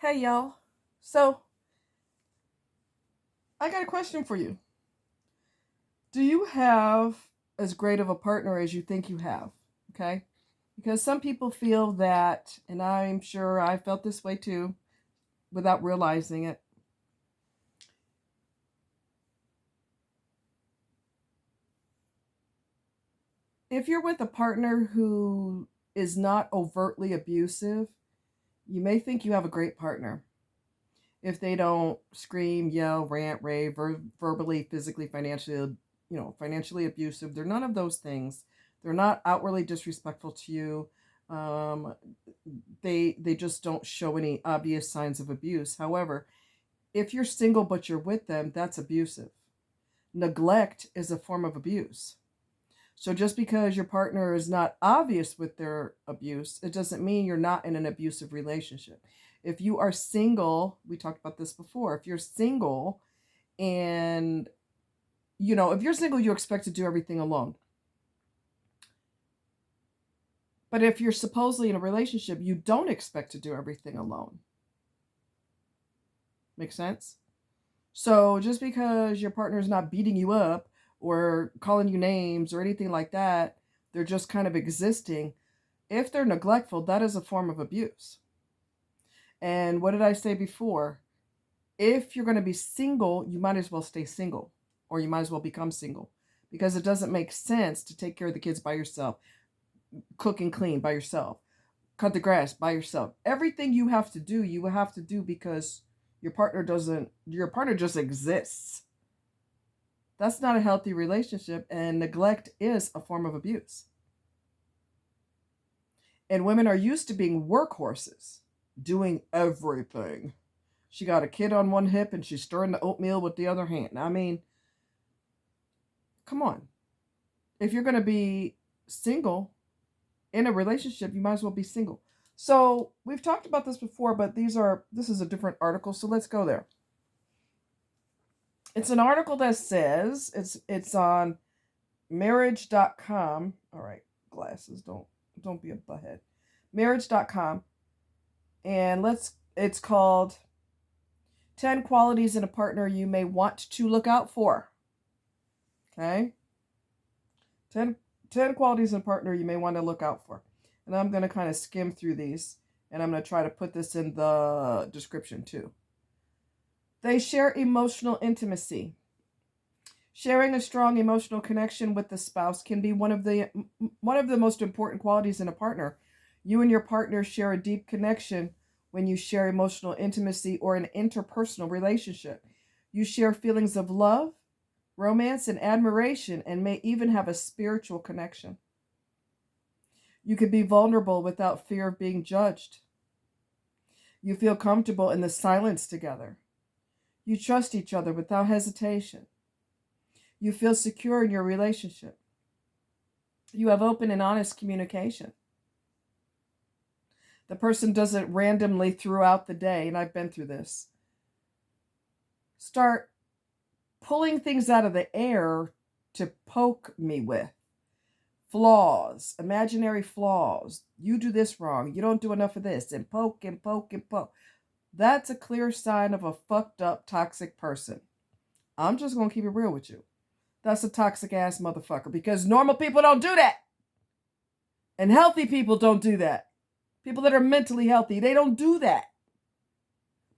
Hey y'all. So, I got a question for you. Do you have as great of a partner as you think you have? Okay? Because some people feel that, and I'm sure I felt this way too without realizing it. If you're with a partner who is not overtly abusive, you may think you have a great partner. If they don't scream, yell, rant, rave, verbally, physically, financially abusive, they're none of those things. They're not outwardly disrespectful to you. Um, they just don't show any obvious signs of abuse. However, if you're single but you're with them, that's abusive. Neglect is a form of abuse. So just because your partner is not obvious with their abuse, it doesn't mean you're not in an abusive relationship. If you are single, we talked about this before. If you're single and if you're single, you expect to do everything alone. But if you're supposedly in a relationship, you don't expect to do everything alone. Make sense? So just because your partner is not beating you up or calling you names or anything like that, they're just kind of existing. If they're neglectful, that is a form of abuse. And what did I say before? If you're going to be single, you might as well stay single, or you might as well become single, because it doesn't make sense to take care of the kids by yourself, cook and clean by yourself, cut the grass by yourself. Everything you have to do, you have to do because your partner just exists. That's not a healthy relationship, and neglect is a form of abuse. And women are used to being workhorses, doing everything. She got a kid on one hip and she's stirring the oatmeal with the other hand. I mean, come on. If you're going to be single in a relationship, you might as well be single. So we've talked about this before, but this is a different article. So let's go there. It's an article that says it's on marriage.com. All right, glasses, don't be a butthead. Marriage.com. And it's called 10 qualities in a partner you may want to look out for. Okay? 10 qualities in a partner you may want to look out for. And I'm going to kind of skim through these, and I'm going to try to put this in the description too. They share emotional intimacy. Sharing a strong emotional connection with the spouse can be one of the most important qualities in a partner. You and your partner share a deep connection when you share emotional intimacy or an interpersonal relationship. You share feelings of love, romance, and admiration, and may even have a spiritual connection. You can be vulnerable without fear of being judged. You feel comfortable in the silence together. You trust each other without hesitation. You feel secure in your relationship. You have open and honest communication. The person doesn't randomly throughout the day, and I've been through this, start pulling things out of the air to poke me with. Flaws, imaginary flaws. You do this wrong. You don't do enough of this. And poke and poke and poke. That's a clear sign of a fucked up, toxic person. I'm just going to keep it real with you. That's a toxic ass motherfucker, because normal people don't do that. And healthy people don't do that. People that are mentally healthy, they don't do that.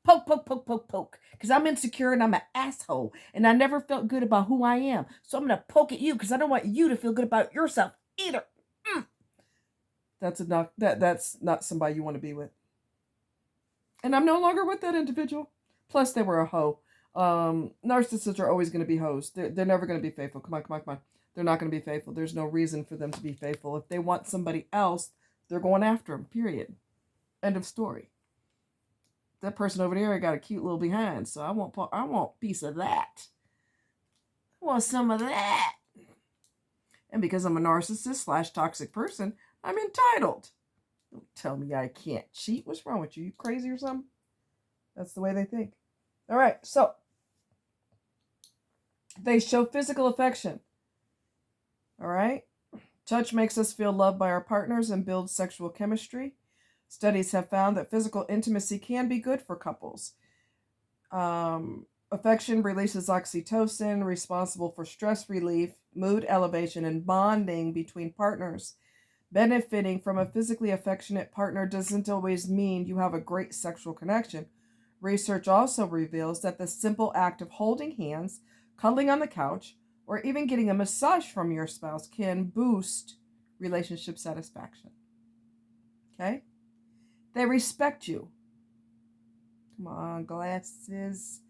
Poke, poke, poke, poke, poke. Because I'm insecure and I'm an asshole. And I never felt good about who I am. So I'm going to poke at you because I don't want you to feel good about yourself either. That's not somebody you want to be with. And I'm no longer with that individual. Plus, they were a hoe. Narcissists are always going to be hoes. They're never going to be faithful. Come on. They're not going to be faithful. There's no reason for them to be faithful. If they want somebody else, they're going after them, period. End of story. That person over there got a cute little behind, so I want a piece of that. I want some of that. And because I'm a narcissist / toxic person, I'm entitled. Don't tell me I can't cheat. What's wrong with you? You crazy or something? That's the way they think. All right, so they show physical affection. All right? Touch makes us feel loved by our partners and builds sexual chemistry. Studies have found that physical intimacy can be good for couples. Affection releases oxytocin, responsible for stress relief, mood elevation, and bonding between partners. Benefiting from a physically affectionate partner doesn't always mean you have a great sexual connection. Research also reveals that the simple act of holding hands, cuddling on the couch, or even getting a massage from your spouse can boost relationship satisfaction. Okay? They respect you. Come on, glasses.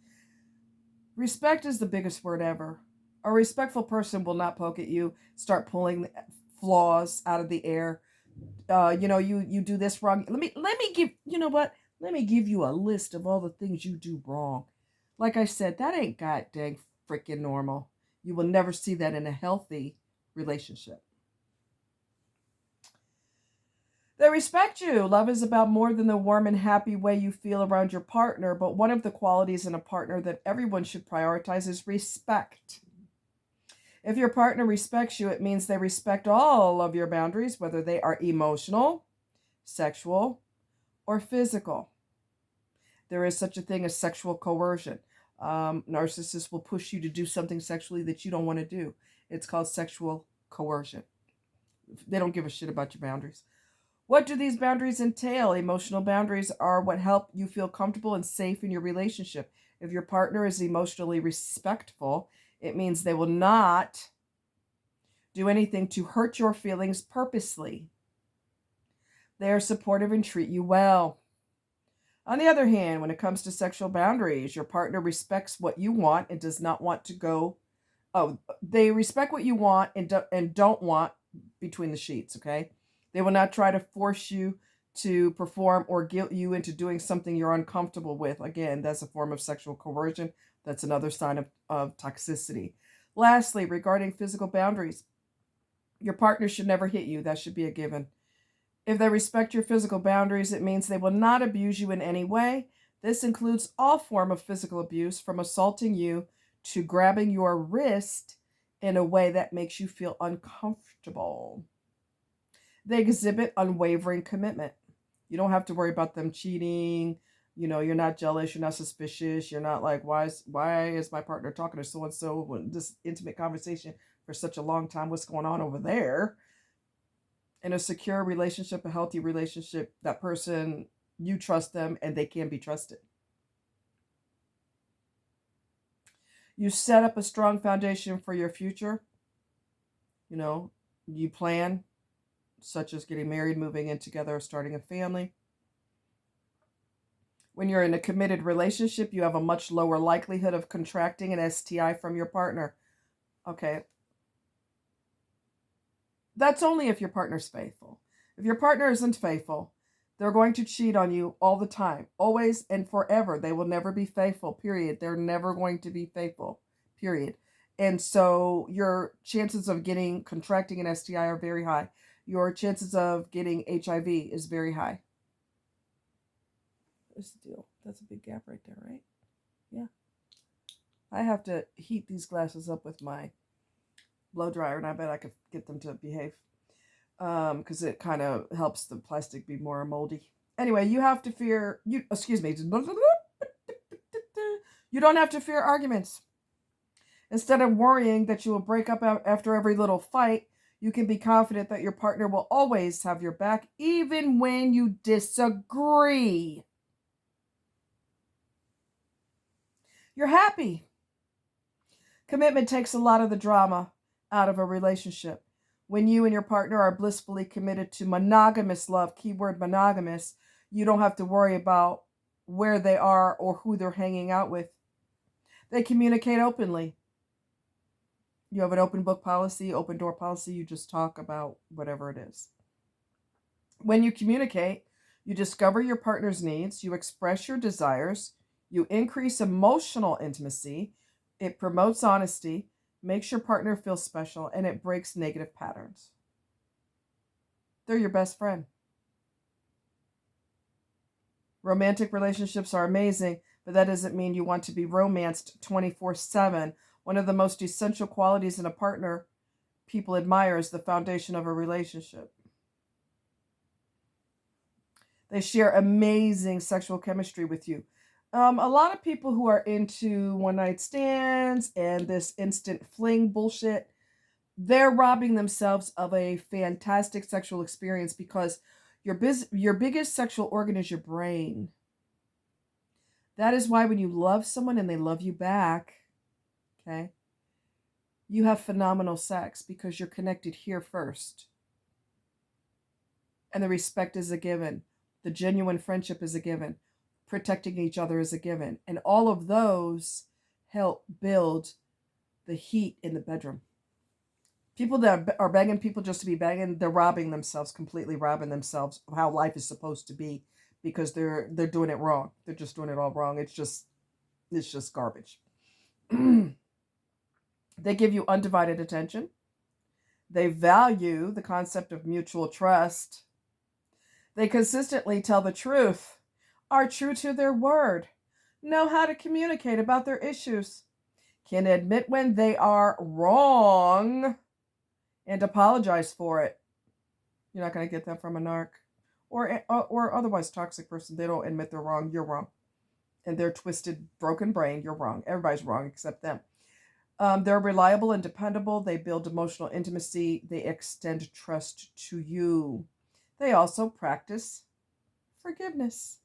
Respect is the biggest word ever. A respectful person will not poke at you, start pulling flaws out of the air. You do this wrong. Let me give you know what? Let me give you a list of all the things you do wrong. Like I said, that ain't god dang freaking normal. You will never see that in a healthy relationship. They respect you. Love is about more than the warm and happy way you feel around your partner, but one of the qualities in a partner that everyone should prioritize is respect. If your partner respects you, it means they respect all of your boundaries, whether they are emotional, sexual, or physical. There is such a thing as sexual coercion. Narcissists will push you to do something sexually that you don't want to do. It's called sexual coercion. They don't give a shit about your boundaries. What do these boundaries entail? Emotional boundaries are what help you feel comfortable and safe in your relationship. If your partner is emotionally respectful, it means they will not do anything to hurt your feelings purposely. They are supportive and treat you well. On the other hand, when it comes to sexual boundaries, your partner respects what you want and does not want to go. Oh, they respect what you want and don't want between the sheets, okay? They will not try to force you to perform or guilt you into doing something you're uncomfortable with. Again, that's a form of sexual coercion. That's another sign of toxicity. Lastly, regarding physical boundaries, your partner should never hit you. That should be a given. If they respect your physical boundaries, it means they will not abuse you in any way. This includes all form of physical abuse, from assaulting you to grabbing your wrist in a way that makes you feel uncomfortable. They exhibit unwavering commitment. You don't have to worry about them cheating. You're not jealous. You're not suspicious. You're not like, why is my partner talking to so and so this intimate conversation for such a long time? What's going on over there? In a secure relationship, a healthy relationship, that person, you trust them and they can be trusted. You set up a strong foundation for your future. You plan, such as getting married, moving in together, or starting a family. When you're in a committed relationship, you have a much lower likelihood of contracting an STI from your partner. Okay. That's only if your partner's faithful. If your partner isn't faithful, they're going to cheat on you all the time, always and forever. They will never be faithful, period. They're never going to be faithful, period. And so your chances of contracting an STI are very high. Your chances of getting HIV is very high. What's the deal? That's a big gap right there, right? Yeah. I have to heat these glasses up with my blow dryer, and I bet I could get them to behave, because it kind of helps the plastic be more moldy. Anyway, you have to fear you. Excuse me. You don't have to fear arguments. Instead of worrying that you will break up after every little fight, you can be confident that your partner will always have your back, even when you disagree. You're happy. Commitment takes a lot of the drama out of a relationship. When you and your partner are blissfully committed to monogamous love, keyword monogamous, you don't have to worry about where they are or who they're hanging out with. They communicate openly. You have an open book policy, open door policy. You just talk about whatever it is. When you communicate, you discover your partner's needs, you express your desires, you increase emotional intimacy, it promotes honesty, makes your partner feel special, and it breaks negative patterns. They're your best friend. Romantic relationships are amazing, but that doesn't mean you want to be romanced 24/7. One of the most essential qualities in a partner people admire is the foundation of a relationship. They share amazing sexual chemistry with you. A lot of people who are into one night stands and this instant fling bullshit, they're robbing themselves of a fantastic sexual experience because your biggest sexual organ is your brain. That is why when you love someone and they love you back, okay, you have phenomenal sex because you're connected here first. And the respect is a given. The genuine friendship is a given. Protecting each other is a given. And all of those help build the heat in the bedroom. People that are begging people just to be begging, they're robbing themselves, completely robbing themselves of how life is supposed to be because they're doing it wrong. They're just doing it all wrong. It's just garbage. They give you undivided attention. They value the concept of mutual trust. They consistently tell the truth, are true to their word, know how to communicate about their issues, can admit when they are wrong, and apologize for it. You're not going to get that from a narc or otherwise toxic person. They don't admit they're wrong. You're wrong. And their twisted, broken brain, you're wrong. Everybody's wrong except them. They're reliable and dependable. They build emotional intimacy. They extend trust to you. They also practice forgiveness.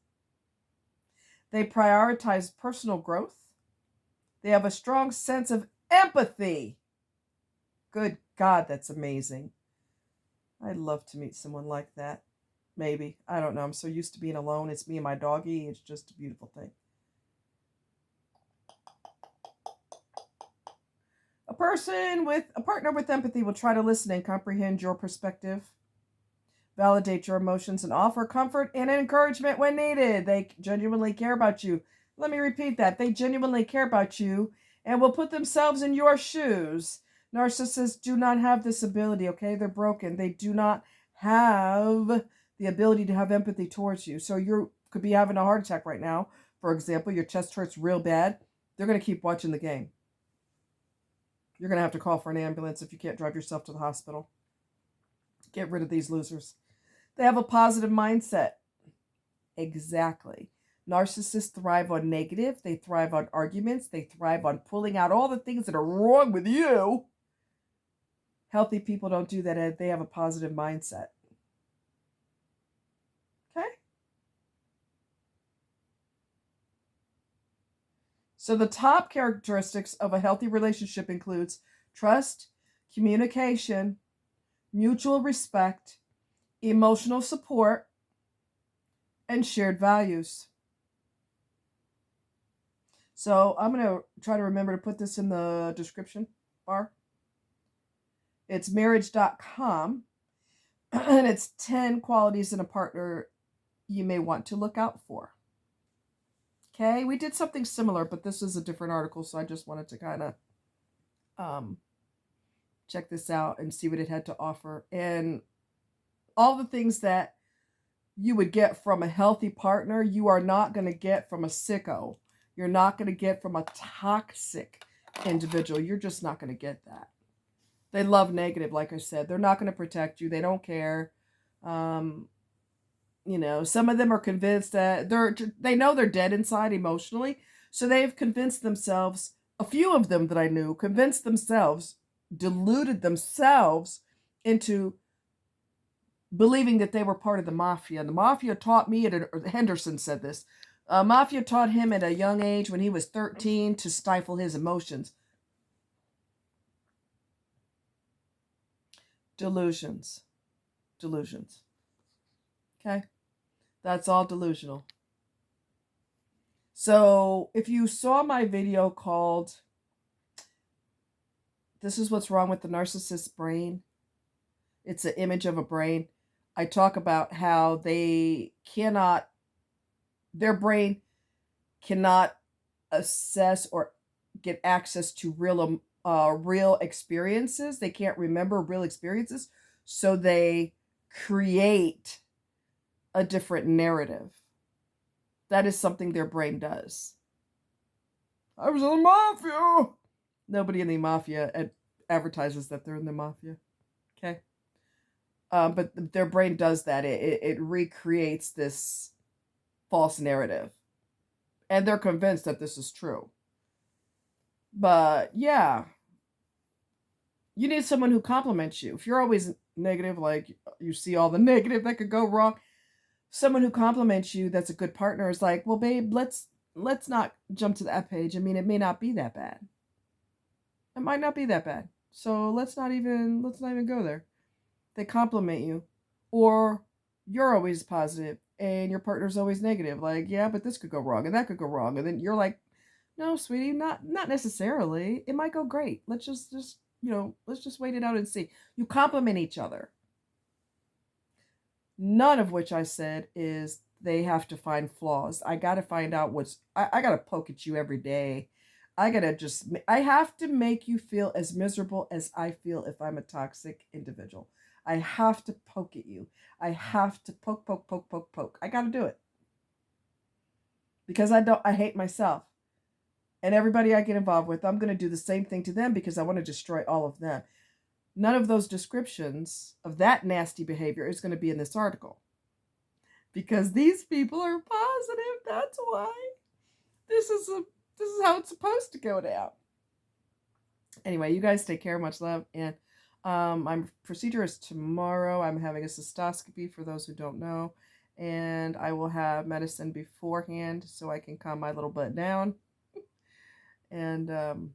They prioritize personal growth. They have a strong sense of empathy. Good God, that's amazing. I'd love to meet someone like that. Maybe. I don't know. I'm so used to being alone. It's me and my doggy. It's just a beautiful thing. A partner with empathy will try to listen and comprehend your perspective, validate your emotions, and offer comfort and encouragement when needed. They genuinely care about you. Let me repeat that. They genuinely care about you and will put themselves in your shoes. Narcissists do not have this ability, okay? They're broken. They do not have the ability to have empathy towards you. So you could be having a heart attack right now. For example, your chest hurts real bad. They're going to keep watching the game. You're going to have to call for an ambulance if you can't drive yourself to the hospital. Get rid of these losers. They have a positive mindset. Exactly. Narcissists thrive on negative. They thrive on arguments. They thrive on pulling out all the things that are wrong with you. Healthy people don't do that. They have a positive mindset. Okay? So the top characteristics of a healthy relationship includes trust, communication, mutual respect, emotional support, and shared values. So I'm going to try to remember to put this in the description bar. It's marriage.com, and it's 10 qualities in a partner you may want to look out for. Okay, we did something similar, but this is a different article, so I just wanted to kind of check this out and see what it had to offer. And all the things that you would get from a healthy partner, you are not going to get from a sicko. You're not going to get from a toxic individual. You're just not going to get that. They love negative, like I said. They're not going to protect you. They don't care. You know, some of them are convinced that they know they're dead inside emotionally. So they've convinced themselves, a few of them that I knew, convinced themselves, deluded themselves into believing that they were part of the mafia. And the mafia taught me, Henderson said this, mafia taught him at a young age when he was 13 to stifle his emotions. Delusions. Okay? That's all delusional. So if you saw my video called This is What's Wrong with the Narcissist's Brain, it's an image of a brain. I talk about how their brain cannot assess or get access to real experiences. They can't remember real experiences. So they create a different narrative. That is something their brain does. I was in the mafia. Nobody in the mafia advertises that they're in the mafia. Okay. But their brain does that. It recreates this false narrative. And they're convinced that this is true. But yeah, you need someone who compliments you. If you're always negative, like you see all the negative that could go wrong, someone who compliments you that's a good partner is like, well, babe, let's not jump to that page. I mean, it may not be that bad. It might not be that bad. So let's not even go there. They compliment you. Or you're always positive and your partner's always negative. Like, yeah, but this could go wrong and that could go wrong. And then you're like, no, sweetie, not necessarily. It might go great. Let's just wait it out and see. You compliment each other. None of which I said is they have to find flaws. I got to find out I got to poke at you every day. I have to make you feel as miserable as I feel if I'm a toxic individual. I have to poke at you. I have to poke, poke, poke, poke, poke. I got to do it because I hate myself. And everybody I get involved with, I'm going to do the same thing to them because I want to destroy all of them. None of those descriptions of that nasty behavior is going to be in this article. Because these people are positive. That's why. This is how it's supposed to go down. Anyway, you guys take care. Much love. And my procedure is tomorrow. I'm having a cystoscopy for those who don't know. And I will have medicine beforehand so I can calm my little butt down. And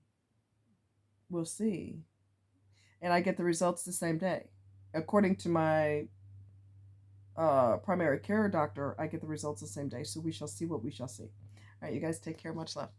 we'll see. And I get the results the same day. According to my primary care doctor, I get the results the same day. So we shall see what we shall see. All right, you guys take care. Much love.